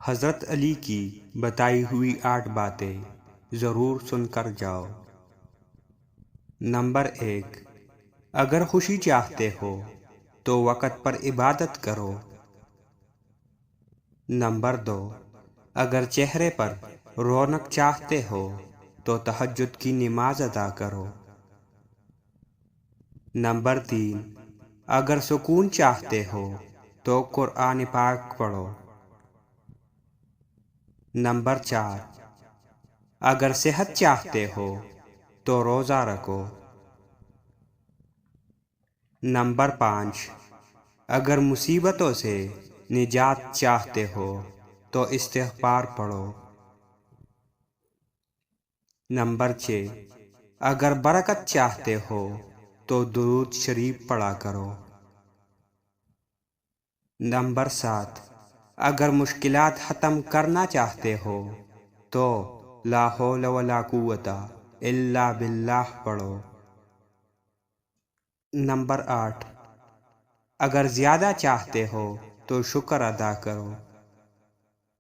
حضرت علی کی بتائی ہوئی 8 باتیں ضرور سن کر جاؤ۔ نمبر 1، اگر خوشی چاہتے ہو تو وقت پر عبادت کرو۔ نمبر 2، اگر چہرے پر رونق چاہتے ہو تو تہجد کی نماز ادا کرو۔ نمبر 3، اگر سکون چاہتے ہو تو قرآن پاک پڑھو۔ نمبر 4، اگر صحت چاہتے ہو تو روزہ رکھو۔ نمبر 5، اگر مصیبتوں سے نجات چاہتے ہو تو استغفار پڑھو۔ نمبر 6، اگر برکت چاہتے ہو تو درود شریف پڑھا کرو۔ نمبر 7، اگر مشکلات ختم کرنا چاہتے ہو تو لا حول ولا قوت الا باللہ پڑھو۔ نمبر 8، اگر زیادہ چاہتے ہو تو شکر ادا کرو۔